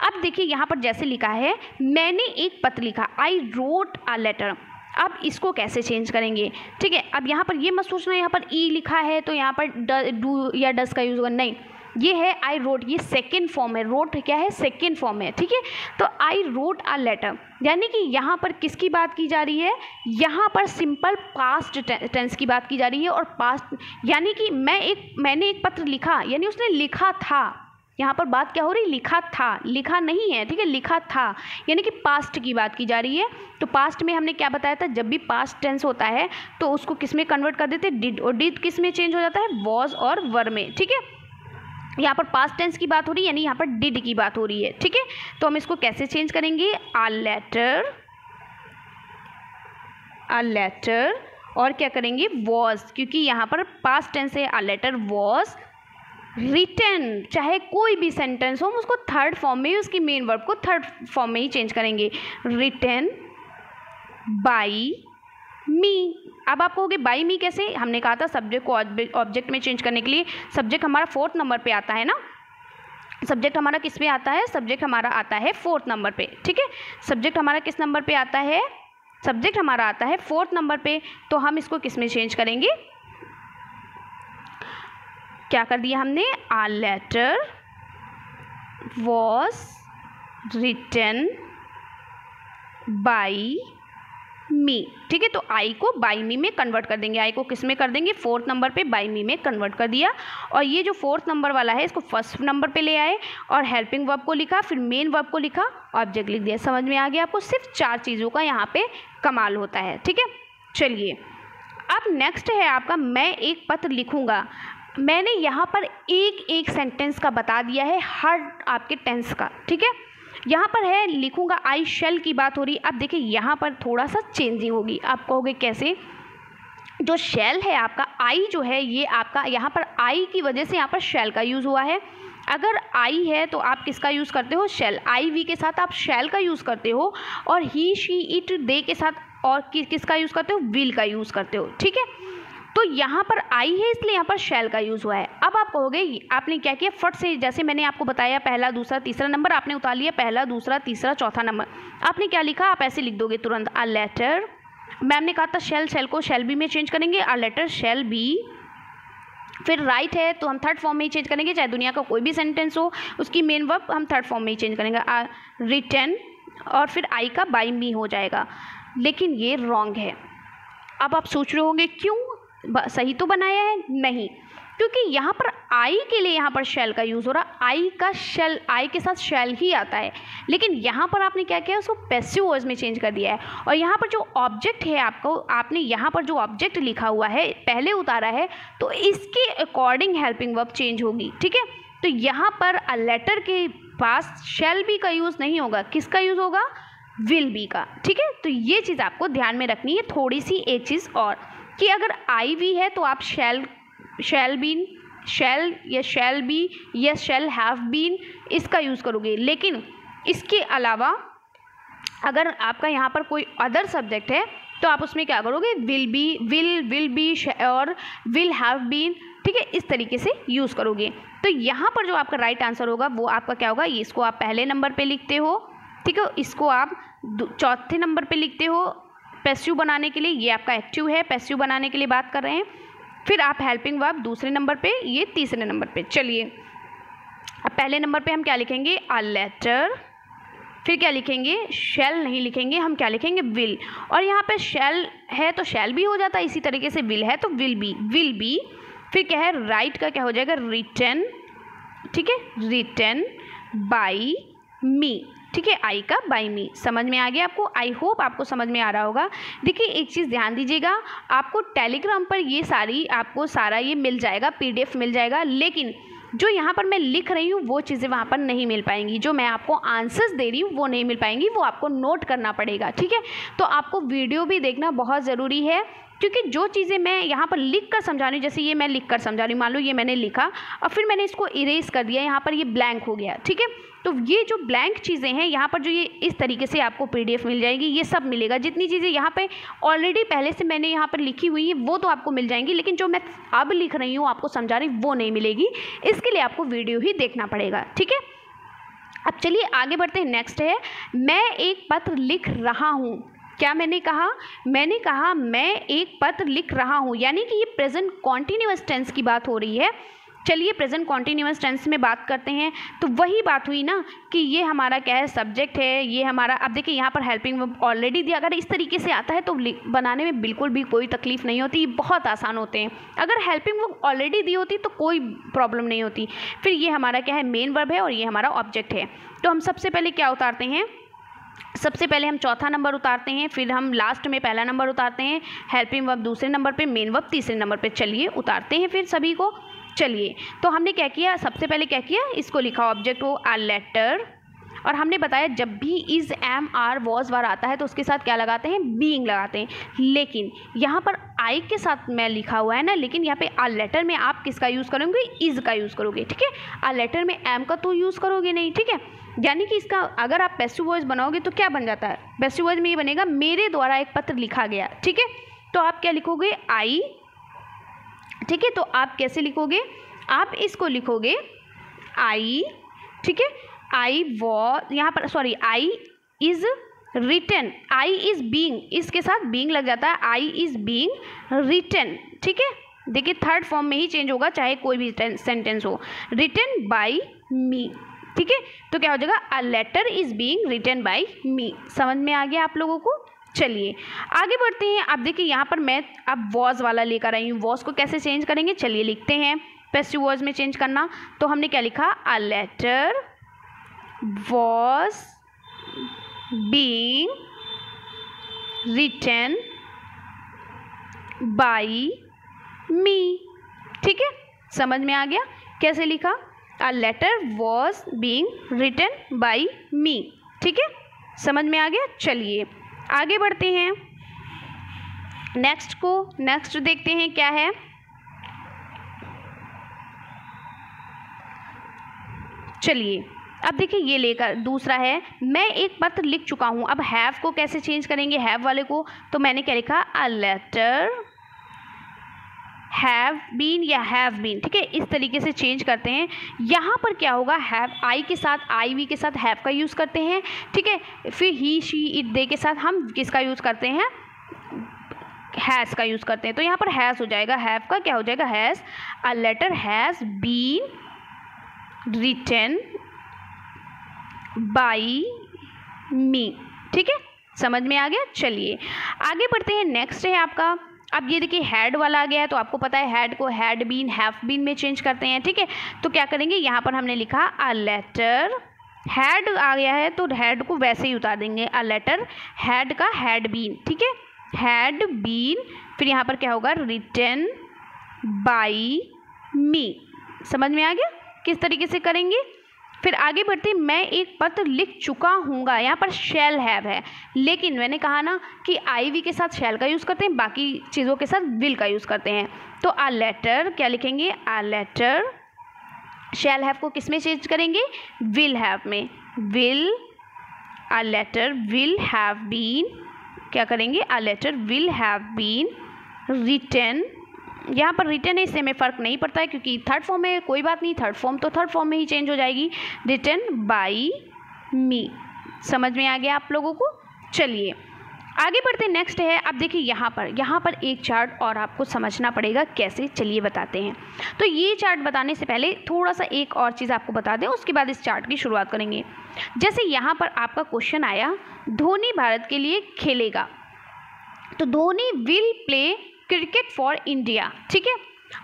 अब देखिए यहाँ पर जैसे लिखा है, मैंने एक पत्र लिखा, आई रोट अ लेटर। अब इसको कैसे चेंज करेंगे, ठीक है। अब यहाँ पर ये मत सोचना यहाँ पर ई लिखा है तो यहाँ पर डू या डस का यूज़ होगा, नहीं, ये है आई रोट, ये सेकेंड फॉर्म है। रोट क्या है, सेकेंड फॉर्म है, ठीक है। तो आई रोट अ लेटर यानी कि यहाँ पर किसकी बात की जा रही है, यहाँ पर सिंपल पास्ट टेंस की बात की जा रही है। और पास्ट यानी कि मैंने एक पत्र लिखा, यानी उसने लिखा था। यहाँ पर बात क्या हो रही, लिखा था, लिखा नहीं है, ठीक है, लिखा था, यानी कि पास्ट की बात की जा रही है। तो पास्ट में हमने क्या बताया था, जब भी पास्ट टेंस होता है तो उसको किस में कन्वर्ट कर देते हैं, डिड। और डिड किस में चेंज हो जाता है, वॉज और वर में, ठीक है। यहाँ पर पास्ट टेंस की बात हो रही है, यानी यहाँ पर डिड की बात हो रही है, ठीक है। तो हम इसको कैसे चेंज करेंगे, अ लेटर और क्या करेंगे, वॉज, क्योंकि यहाँ पर पास्ट टेंस है, अ लेटर वॉज रिटन। चाहे कोई भी सेंटेंस हो, हम उसको थर्ड फॉर्म में ही, उसकी मेन वर्ब को थर्ड फॉर्म में ही चेंज करेंगे, रिटन बाई मी। अब आप कहोगे बाई मी कैसे, हमने कहा था सब्जेक्ट को ऑब्जेक्ट में चेंज करने के लिए। सब्जेक्ट हमारा 4th नंबर पे आता है ना, सब्जेक्ट हमारा किस पे आता है, सब्जेक्ट हमारा आता है 4th नंबर पे, ठीक है। सब्जेक्ट हमारा किस नंबर पे आता है, सब्जेक्ट हमारा आता है 4th नंबर पे। तो हम इसको किस में चेंज करेंगे, क्या कर दिया हमने, a letter was written by me, ठीक है। तो आई को बाई मी में कन्वर्ट कर देंगे, आई को किस में कर देंगे, 4th नंबर पे बाई मी में कन्वर्ट कर दिया। और ये जो 4th नंबर वाला है इसको 1st नंबर पे ले आए और हेल्पिंग वर्ब को लिखा, फिर मेन वर्ब को लिखा, ऑब्जेक्ट लिख दिया। समझ में आ गया आपको, सिर्फ 4 चीज़ों का यहाँ पे कमाल होता है, ठीक है। चलिए अब नेक्स्ट है आपका, मैं एक पत्र लिखूँगा। मैंने यहाँ पर एक सेंटेंस का बता दिया है हर आपके टेंस का, ठीक है। यहाँ पर है लिखूँगा, आई शेल की बात हो रही। अब देखिए यहाँ पर थोड़ा सा चेंजिंग होगी, आप कहोगे कैसे, जो शेल है आपका, आई जो है ये आपका, यहाँ पर आई की वजह से यहाँ पर शेल का यूज़ हुआ है। अगर आई है तो आप किसका यूज़ करते हो, शेल। आई वी के साथ आप शेल का यूज़ करते हो, और ही शी इट दे के साथ और किसका यूज़ करते हो, विल का यूज़ करते हो, ठीक है। तो यहाँ पर आई है इसलिए यहाँ पर शेल का यूज़ हुआ है। अब आप कहोगे आपने क्या किया, फट से जैसे मैंने आपको बताया पहला दूसरा तीसरा नंबर आपने उतार लिया, पहला दूसरा तीसरा चौथा नंबर आपने क्या लिखा, आप ऐसे लिख दोगे तुरंत, अ लेटर। मैम ने कहा था शेल को शेल बी में चेंज करेंगे, अ लेटर शेल बी। फिर राइट है तो हम थर्ड फॉर्म में ही चेंज करेंगे, चाहे दुनिया का कोई भी सेंटेंस हो उसकी मेन वर्ब हम थर्ड फॉर्म में ही चेंज करेंगे, रिटन। और फिर आई का बाई मी हो जाएगा। लेकिन ये रॉन्ग है। अब आप सोच रहे होंगे क्यों, सही तो बनाया है, नहीं, क्योंकि यहाँ पर आई के लिए यहाँ पर शेल का यूज़ हो रहा, आई का शेल, आई के साथ शेल ही आता है। लेकिन यहाँ पर आपने क्या किया, उसको पैसिव वॉइस में चेंज कर दिया है। और यहाँ पर जो ऑब्जेक्ट है आपको, आपने यहाँ पर जो ऑब्जेक्ट लिखा हुआ है पहले उतारा है, तो इसके अकॉर्डिंग हेल्पिंग वर्ब चेंज होगी, ठीक है। तो यहाँ पर अ लेटर के पास शेल बी का यूज़ नहीं होगा, किसका यूज़ होगा, विल बी का, ठीक है। तो ये चीज़ आपको ध्यान में रखनी है। थोड़ी सी एक चीज़ और कि अगर आई वी है तो आप शेल बीन, शेल या शेल बी या शेल हैव बीन इसका यूज़ करोगे। लेकिन इसके अलावा अगर आपका यहाँ पर कोई अदर सब्जेक्ट है तो आप उसमें क्या करोगे, विल बी, विल बी और विल हैव बीन, ठीक है, इस तरीके से यूज़ करोगे। तो यहाँ पर जो आपका राइट आंसर होगा वो आपका क्या होगा, इसको आप पहले नंबर पे लिखते हो, ठीक है, इसको आप चौथे नंबर पे लिखते हो पैसिव बनाने के लिए, ये आपका एक्टिव है, पैसिव बनाने के लिए बात कर रहे हैं। फिर आप हेल्पिंग वर्ब दूसरे नंबर पे, ये तीसरे नंबर पे। चलिए अब पहले नंबर पे हम क्या लिखेंगे, अ लेटर। फिर क्या लिखेंगे, शेल नहीं लिखेंगे, हम क्या लिखेंगे, विल। और यहाँ पे शेल है तो शेल भी हो जाता है, इसी तरीके से विल है तो विल बी। फिर क्या है, राइट का क्या हो जाएगा, रिटन, ठीक है, रिटन बाई मी, ठीक है, आई का बाई मी। समझ में आ गया आपको, आई होप आपको समझ में आ रहा होगा। देखिए एक चीज़ ध्यान दीजिएगा, आपको टेलीग्राम पर ये सारी आपको सारा ये मिल जाएगा, PDF मिल जाएगा। लेकिन जो यहाँ पर मैं लिख रही हूँ वो चीज़ें वहाँ पर नहीं मिल पाएंगी, जो मैं आपको आंसर्स दे रही हूँ वो नहीं मिल पाएंगी, वो आपको नोट करना पड़ेगा, ठीक है। तो आपको वीडियो भी देखना बहुत ज़रूरी है, क्योंकि जो चीज़ें मैं यहाँ पर लिख कर समझा रही हूँ, जैसे ये मैं लिख कर समझा रही हूँ, मान लो ये मैंने लिखा और फिर मैंने इसको इरेज कर दिया, यहाँ पर ये ब्लैंक हो गया, ठीक है। तो ये जो ब्लैंक चीज़ें हैं यहाँ पर जो ये इस तरीके से आपको PDF मिल जाएगी, ये सब मिलेगा। जितनी चीज़ें यहाँ पे ऑलरेडी पहले से मैंने यहाँ पर लिखी हुई है वो तो आपको मिल जाएंगी, लेकिन जो मैं अब लिख रही हूँ आपको समझा रही हूँ वो नहीं मिलेगी। इसके लिए आपको वीडियो ही देखना पड़ेगा, ठीक है। अब चलिए आगे बढ़ते हैं। नेक्स्ट है मैं एक पत्र लिख रहा हूँ। क्या मैंने कहा मैं एक पत्र लिख रहा हूँ, यानी कि ये प्रेजेंट कॉन्टिन्यूअस टेंस की बात हो रही है। चलिए प्रेजेंट कॉन्टिन्यूअस टेंस में बात करते हैं। तो वही बात हुई ना कि ये हमारा क्या है, सब्जेक्ट है, ये हमारा, अब देखिए यहाँ पर हेल्पिंग वर्ब ऑलरेडी दिया। अगर इस तरीके से आता है तो बनाने में बिल्कुल भी कोई तकलीफ नहीं होती, बहुत आसान होते हैं। अगर हेल्पिंग वर्ब ऑलरेडी दी होती तो कोई प्रॉब्लम नहीं होती। फिर ये हमारा क्या है, मेन वर्ब है और ये हमारा ऑब्जेक्ट है। तो हम सबसे पहले क्या उतारते हैं, सबसे पहले हम चौथा नंबर उतारते हैं, फिर हम लास्ट में पहला नंबर उतारते हैं, हेल्पिंग वर्ब दूसरे नंबर पे, मेन वर्ब तीसरे नंबर पे। चलिए उतारते हैं फिर सभी को। चलिए तो हमने क्या किया, सबसे पहले क्या किया, इसको लिखा ऑब्जेक्ट को आ लेटर, और हमने बताया जब भी इज़, एम, आर, वॉज, वर आता है तो उसके साथ क्या लगाते हैं, बीइंग लगाते हैं। लेकिन यहाँ पर आई के साथ मैं लिखा हुआ है ना, लेकिन यहाँ पे आ लेटर में आप किसका यूज़ करोगे, इज़ का यूज़ करोगे, ठीक है। आ लेटर में एम का तो यूज़ करोगे नहीं, ठीक है। यानी कि इसका अगर आप पैसिव वॉइस बनाओगे तो क्या बन जाता है, पैसिव वॉइस में ये बनेगा मेरे द्वारा एक पत्र लिखा गया, ठीक है। तो आप क्या लिखोगे, आई, ठीक है। तो आप कैसे लिखोगे, आप इसको लिखोगे आई, ठीक है। आई वॉज, यहाँ पर sorry, I is written, I is being, इसके साथ बीइंग लग जाता है, आई इज़ बीइंग रिटन, ठीक है। देखिए थर्ड फॉर्म में ही चेंज होगा चाहे कोई भी सेंटेंस हो, रिटन बाय मी, ठीक है। तो क्या हो जाएगा, a letter is being written by me. समझ में आ गया आप लोगों को। चलिए आगे बढ़ते हैं। अब देखिए यहाँ पर मैं अब वॉज वाला लेकर आई हूँ, वॉज को कैसे चेंज करेंगे, चलिए लिखते हैं। पैसिव वॉज में चेंज करना, तो हमने क्या लिखा, a letter was being written by me, ठीक है। समझ में आ गया कैसे लिखा, a letter was being written by me, ठीक है। समझ में आ गया। चलिए आगे बढ़ते हैं, नेक्स्ट देखते हैं क्या है। चलिए अब देखिए ये लेकर दूसरा है, मैं एक पत्र लिख चुका हूँ। अब हैव को कैसे चेंज करेंगे, हैव वाले को, तो मैंने क्या लिखा, अ लेटर हैव बीन या हैव बीन, ठीक है। इस तरीके से चेंज करते हैं। यहाँ पर क्या होगा, हैव आई के साथ, आई वी के साथ हैव का यूज़ करते हैं, ठीक है। फिर ही, शी, इट, दे के साथ हम किसका यूज़ करते हैं, हैज़ का यूज़ करते हैं। तो यहाँ पर हैज़ हो जाएगा, हैव का क्या हो जाएगा, has, a letter has been written by me, ठीक है। समझ में आ गया। चलिए आगे बढ़ते हैं। नेक्स्ट है आपका, अब ये देखिए हैड वाला आ गया है, तो आपको पता है हैड को हैड बीन, हैव बीन में चेंज करते हैं, ठीक है। तो क्या करेंगे, यहाँ पर हमने लिखा अ लेटर, हैड आ गया है तो हैड को वैसे ही उतार देंगे, अ लेटर हैड का हैड बीन, ठीक है, हैड बीन। फिर यहाँ पर क्या होगा, रिटन बाय मी। समझ में आ गया किस तरीके से करेंगे। फिर आगे बढ़ते, मैं एक पत्र लिख चुका हूँगा, यहाँ पर शैल हैव है, लेकिन मैंने कहा ना कि आई वी के साथ शैल का यूज़ करते हैं, बाकी चीज़ों के साथ विल का यूज़ करते हैं। तो अ लेटर क्या लिखेंगे, अ लेटर, शैल हैव को किस में चेंज करेंगे, विल हैव में, will, a letter will have been, क्या करेंगे, a letter will have been written. यहाँ पर रिटन है, इससे हमें फ़र्क नहीं पड़ता है क्योंकि थर्ड फॉर्म में कोई बात नहीं, थर्ड फॉर्म तो थर्ड फॉर्म में ही चेंज हो जाएगी, रिटन बाय मी। समझ में आ गया आप लोगों को। चलिए आगे बढ़ते, नेक्स्ट है। अब देखिए यहाँ पर एक चार्ट और आपको समझना पड़ेगा कैसे, चलिए बताते हैं। तो ये चार्ट बताने से पहले थोड़ा सा एक और चीज़ आपको बता दें, उसके बाद इस चार्ट की शुरुआत करेंगे। जैसे यहाँ पर आपका क्वेश्चन आया, धोनी भारत के लिए खेलेगा, तो Dhoni will play cricket for India, ठीक है।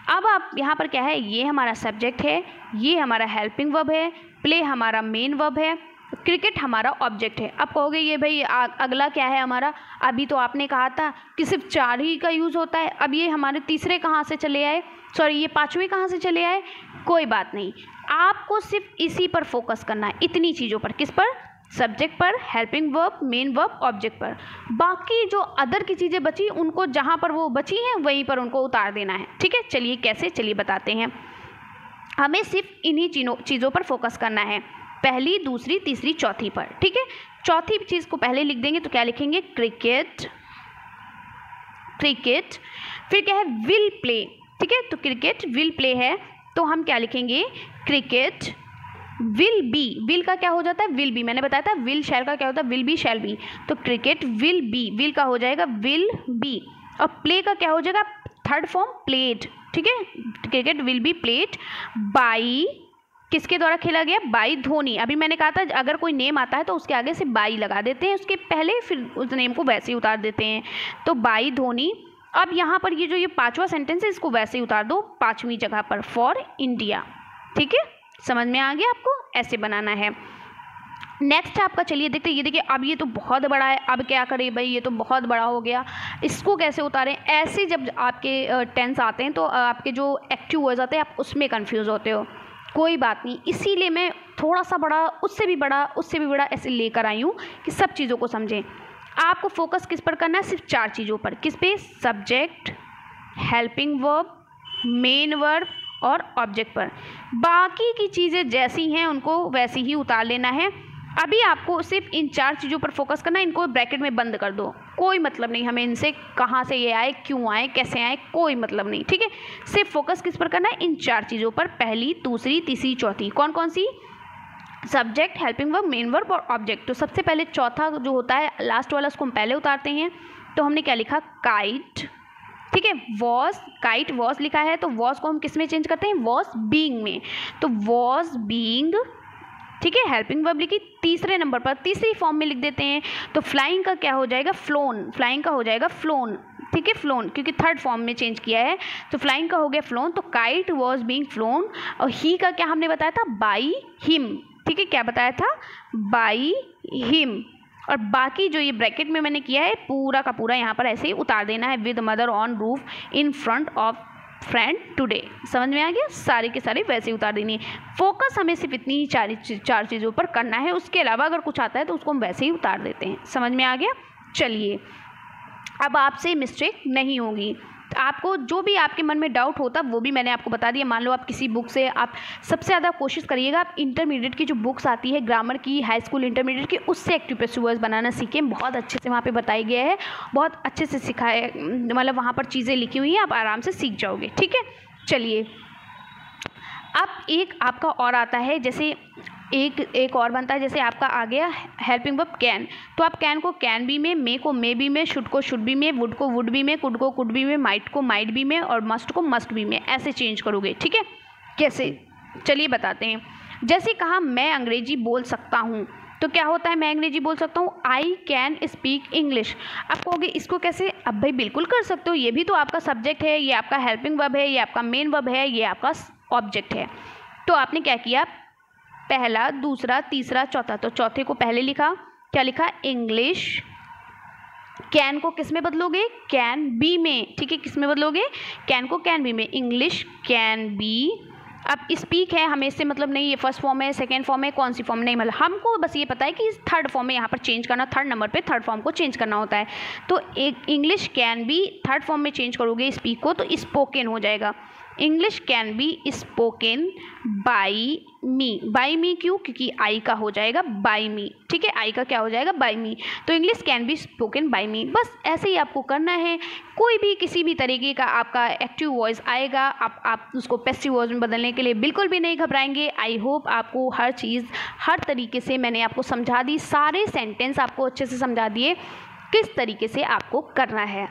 अब आप यहाँ पर क्या है, ये हमारा सब्जेक्ट है, ये हमारा हेल्पिंग वर्ब है, प्ले हमारा मेन वर्ब है, क्रिकेट हमारा ऑब्जेक्ट है। अब कहोगे ये भाई अगला क्या है हमारा, अभी तो आपने कहा था कि सिर्फ 4 ही का यूज़ होता है, अब ये हमारे तीसरे कहाँ से चले आए, सॉरी ये 5वें कहाँ से चले आए। कोई बात नहीं, आपको सिर्फ इसी पर फोकस करना है, इतनी चीज़ों पर। किस पर? सब्जेक्ट पर, helping verb, main verb, object पर। बाकी जो अदर की चीज़ें बची उनको जहाँ पर वो बची हैं वहीं पर उनको उतार देना है। ठीक है, चलिए कैसे, चलिए बताते हैं। हमें सिर्फ इन्हीं चीज़ों पर फोकस करना है, पहली, दूसरी, तीसरी, चौथी पर। ठीक है, चौथी चीज़ को पहले लिख देंगे तो क्या लिखेंगे? Cricket, cricket. फिर क्या है? Will play. ठीक है, तो क्रिकेट विल प्ले है तो हम क्या लिखेंगे? Cricket will be. विल का क्या हो जाता है? Will be. मैंने बताया था विल शैल का क्या होता है? Will be shall B. तो क्रिकेट विल बी, विल का हो जाएगा विल बी। और प्ले का क्या हो जाएगा? Third form played. ठीक है, cricket will be played by, किसके द्वारा खेला गया? बाई धोनी। अभी मैंने कहा था अगर कोई नेम आता है तो उसके आगे से बाई लगा देते हैं, उसके पहले फिर उस नेम को वैसे ही उतार देते हैं। तो बाई धोनी। अब यहाँ पर ये जो ये 5वां सेंटेंस है इसको वैसे ही उतार दो 5वीं जगह पर, फॉर इंडिया। ठीक है, समझ में आ गया आपको? ऐसे बनाना है। नेक्स्ट आपका, चलिए देखते हैं। ये देखिए, अब ये तो बहुत बड़ा है, अब क्या करें भाई, ये तो बहुत बड़ा हो गया, इसको कैसे उतारें? ऐसे जब आपके टेंस आते हैं तो आपके जो एक्टिव वर्ड्स आते हैं आप उसमें कंफ्यूज होते हो। कोई बात नहीं, इसीलिए मैं थोड़ा सा बड़ा, उससे भी बड़ा, उससे भी बड़ा ऐसे लेकर आई हूँ कि सब चीज़ों को समझें। आपको फोकस किस पर करना है? सिर्फ 4 चीज़ों पर। किस पे? Subject, helping verb, main verb और ऑब्जेक्ट पर। बाकी की चीज़ें जैसी हैं उनको वैसे ही उतार लेना है। अभी आपको सिर्फ इन 4 चीज़ों पर फोकस करना है, इनको ब्रैकेट में बंद कर दो, कोई मतलब नहीं हमें इनसे, कहाँ से ये आए, क्यों आए, कैसे आए, कोई मतलब नहीं। ठीक है, सिर्फ फोकस किस पर करना है? इन 4 चीज़ों पर, पहली, दूसरी, तीसरी, चौथी। कौन कौन सी? Subject, helping verb, main verb और ऑब्जेक्ट। तो सबसे पहले चौथा जो होता है लास्ट वाला, उसको हम पहले उतारते हैं। तो हमने क्या लिखा? काइट। ठीक है, वॉज, काइट वॉज लिखा है तो वॉज को हम किस में चेंज करते हैं? वॉज बीइंग में। तो वॉज बीइंग। ठीक है, हेल्पिंग वर्ब लिखी तीसरे नंबर पर, तीसरी फॉर्म में लिख देते हैं। तो फ्लाइंग का क्या हो जाएगा? फ्लोन। फ्लाइंग का हो जाएगा फ्लोन। ठीक है, फ्लोन, क्योंकि थर्ड फॉर्म में चेंज किया है तो फ्लाइंग का हो गया फ्लोन। तो काइट वॉज बीइंग फ्लोन। और ही का क्या हमने बताया था? By him. ठीक है, क्या बताया था? By him. और बाकी जो ये ब्रैकेट में मैंने किया है पूरा का पूरा यहाँ पर ऐसे ही उतार देना है। With mother on roof in front of friend today. समझ में आ गया? सारे के सारे वैसे ही उतार देनी है। फोकस हमें सिर्फ इतनी ही 4 चीज़ों पर करना है, उसके अलावा अगर कुछ आता है तो उसको हम वैसे ही उतार देते हैं। समझ में आ गया? चलिए, अब आपसे मिस्टेक नहीं होगी। आपको जो भी आपके मन में डाउट होता वो भी मैंने आपको बता दिया। मान लो आप किसी बुक से, आप सबसे ज़्यादा कोशिश करिएगा आप इंटरमीडिएट की जो बुक्स आती है ग्रामर की, हाई स्कूल इंटरमीडिएट की, उससे एक्टिव पैसिव वॉइस बनाना सीखें। बहुत अच्छे से वहाँ पे बताया गया है, बहुत अच्छे से सिखाया, मतलब वहाँ पर चीज़ें लिखी हुई हैं, आप आराम से सीख जाओगे। ठीक है, चलिए अब एक आपका और आता है, जैसे एक और बनता है, जैसे आपका आ गया हेल्पिंग वर्ब कैन। तो आप कैन को कैन बी में, मे को मे बी में, शुड को शुड बी में, वुड को वुड बी में, कुड को कुड बी में, माइट को माइट बी में और मस्ट को मस्ट बी में, ऐसे चेंज करोगे। ठीक है, कैसे? चलिए बताते हैं। जैसे कहा मैं अंग्रेजी बोल सकता हूँ, तो क्या होता है? मैं अंग्रेजी बोल सकता हूँ, आई कैन स्पीक इंग्लिश। आप कहोगे इसको कैसे? अब भाई बिल्कुल कर सकते हो, ये भी तो आपका सब्जेक्ट है, ये आपका हेल्पिंग वर्ब है, ये आपका मेन वर्ब है, ये आपका ऑब्जेक्ट है। तो आपने क्या किया? पहला, दूसरा, तीसरा, चौथा। तो चौथे को पहले लिखा, क्या लिखा? इंग्लिश। कैन को किस में बदलोगे? कैन बी में। ठीक है, किस में बदलोगे? कैन को कैन बी में। English can B. अब स्पीक है, हमें इससे मतलब नहीं ये फर्स्ट फॉर्म है, सेकेंड फॉर्म है, कौन सी फॉर्म, नहीं, मतलब हमको बस ये पता है कि थर्ड फॉर्म में यहाँ पर चेंज करना, थर्ड नंबर पे थर्ड फॉर्म को चेंज करना होता है। तो एक English can be third form में चेंज करोगे स्पीक को तो स्पोकन हो जाएगा। English can be spoken by me. By me क्यों? क्योंकि आई का हो जाएगा बाई मी। ठीक है, आई का क्या हो जाएगा? By me. तो English can be spoken by me. बस ऐसे ही आपको करना है। कोई भी किसी भी तरीके का आपका एक्टिव वॉइस आएगा, आप उसको पैसिव वॉइस में बदलने के लिए बिल्कुल भी नहीं घबराएंगे। आई होप आपको हर चीज़ हर तरीके से मैंने आपको समझा दी, सारे सेंटेंस आपको अच्छे से समझा दिए किस तरीके से आपको करना है।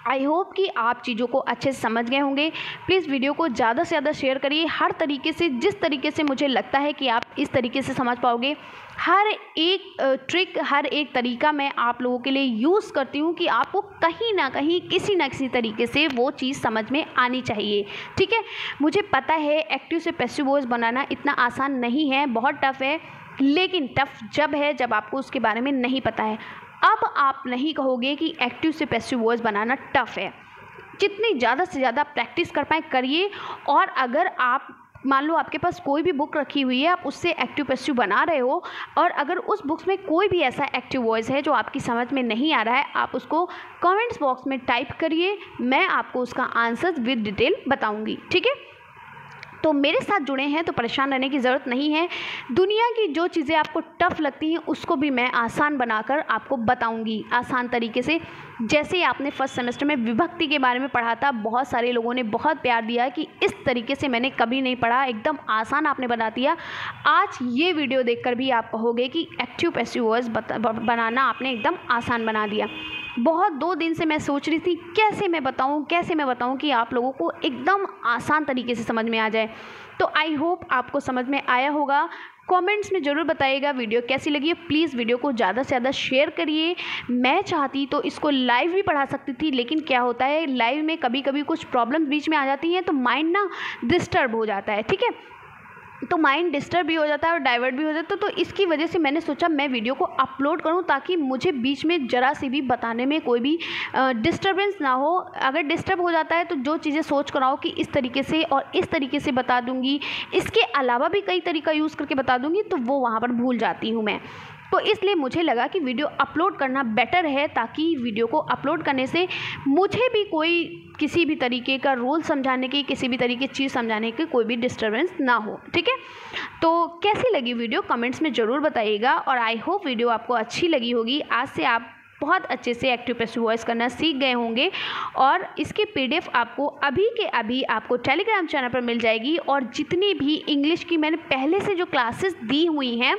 आई होप कि आप चीज़ों को अच्छे से समझ गए होंगे। प्लीज़ वीडियो को ज़्यादा से ज़्यादा शेयर करिए, हर तरीके से, जिस तरीके से मुझे लगता है कि आप इस तरीके से समझ पाओगे। हर एक ट्रिक, हर एक तरीका मैं आप लोगों के लिए यूज़ करती हूँ कि आपको कहीं ना कहीं किसी ना किसी तरीके से वो चीज़ समझ में आनी चाहिए। ठीक है, मुझे पता है एक्टिव से पैसिव वॉइस बनाना इतना आसान नहीं है, बहुत टफ है। लेकिन टफ जब है जब आपको उसके बारे में नहीं पता है। अब आप नहीं कहोगे कि एक्टिव से पैसिव वॉइस बनाना टफ है। जितनी ज़्यादा से ज़्यादा प्रैक्टिस कर पाएँ करिए। और अगर आप मान लो आपके पास कोई भी बुक रखी हुई है, आप उससे एक्टिव पैसिव बना रहे हो, और अगर उस बुक्स में कोई भी ऐसा एक्टिव वॉइस है जो आपकी समझ में नहीं आ रहा है, आप उसको कमेंट्स बॉक्स में टाइप करिए, मैं आपको उसका आंसर विद डिटेल बताऊंगी। ठीक है, तो मेरे साथ जुड़े हैं तो परेशान रहने की ज़रूरत नहीं है। दुनिया की जो चीज़ें आपको टफ़ लगती हैं उसको भी मैं आसान बनाकर आपको बताऊंगी आसान तरीके से। जैसे आपने फर्स्ट सेमेस्टर में विभक्ति के बारे में पढ़ा था, बहुत सारे लोगों ने बहुत प्यार दिया कि इस तरीके से मैंने कभी नहीं पढ़ा, एकदम आसान आपने बता दिया। आज ये वीडियो देखकर भी आप कहोगे कि एक्टिव पैसिव वॉइस बनाना आपने एकदम आसान बना दिया। बहुत 2 दिन से मैं सोच रही थी कैसे मैं बताऊं कि आप लोगों को एकदम आसान तरीके से समझ में आ जाए। तो आई होप आपको समझ में आया होगा। कमेंट्स में ज़रूर बताइएगा वीडियो कैसी लगी है। प्लीज़ वीडियो को ज़्यादा से ज़्यादा शेयर करिए। मैं चाहती तो इसको लाइव भी पढ़ा सकती थी, लेकिन क्या होता है लाइव में कभी कभी कुछ प्रॉब्लम्स बीच में आ जाती हैं तो माइंड ना डिस्टर्ब हो जाता है। ठीक है, तो माइंड डिस्टर्ब भी हो जाता है और डाइवर्ट भी हो जाता है। तो इसकी वजह से मैंने सोचा मैं वीडियो को अपलोड करूं ताकि मुझे बीच में ज़रा सी भी बताने में कोई भी डिस्टर्बेंस ना हो। अगर डिस्टर्ब हो जाता है तो जो चीज़ें सोच कर आओ कि इस तरीके से और इस तरीके से बता दूंगी, इसके अलावा भी कई तरीका यूज़ करके बता दूंगी, तो वो वहाँ पर भूल जाती हूँ मैं। तो इसलिए मुझे लगा कि वीडियो अपलोड करना बेटर है, ताकि वीडियो को अपलोड करने से मुझे भी कोई किसी भी तरीके का रूल समझाने की, किसी भी तरीके की चीज़ समझाने की कोई भी डिस्टर्बेंस ना हो। ठीक है, तो कैसी लगी वीडियो कमेंट्स में ज़रूर बताइएगा। और आई होप वीडियो आपको अच्छी लगी होगी। आज से आप बहुत अच्छे से एक्टिव पैसिव वॉइस करना सीख गए होंगे, और इसके PDF आपको अभी के अभी आपको टेलीग्राम चैनल पर मिल जाएगी। और जितनी भी इंग्लिश की मैंने पहले से जो क्लासेस दी हुई हैं,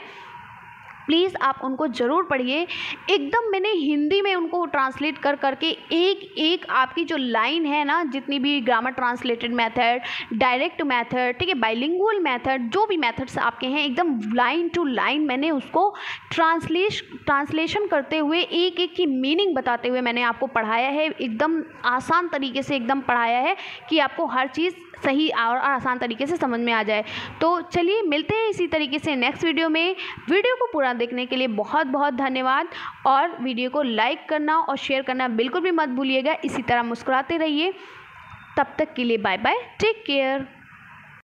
प्लीज़ आप उनको ज़रूर पढ़िए। एकदम मैंने हिंदी में उनको ट्रांसलेट कर करके एक एक आपकी जो लाइन है ना, जितनी भी grammar translated method, direct method, ठीक है, बाइलिंगुअल मेथड, जो भी मेथड्स आपके हैं, एकदम लाइन टू लाइन मैंने उसको ट्रांसलेशन करते हुए एक एक की मीनिंग बताते हुए मैंने आपको पढ़ाया है। एकदम आसान तरीके से एकदम पढ़ाया है कि आपको हर चीज़ सही और आसान तरीके से समझ में आ जाए। तो चलिए मिलते हैं इसी तरीके से नेक्स्ट वीडियो में। वीडियो को पूरा देखने के लिए बहुत बहुत धन्यवाद। और वीडियो को लाइक करना और शेयर करना बिल्कुल भी मत भूलिएगा। इसी तरह मुस्कुराते रहिए। तब तक के लिए बाय बाय, टेक केयर।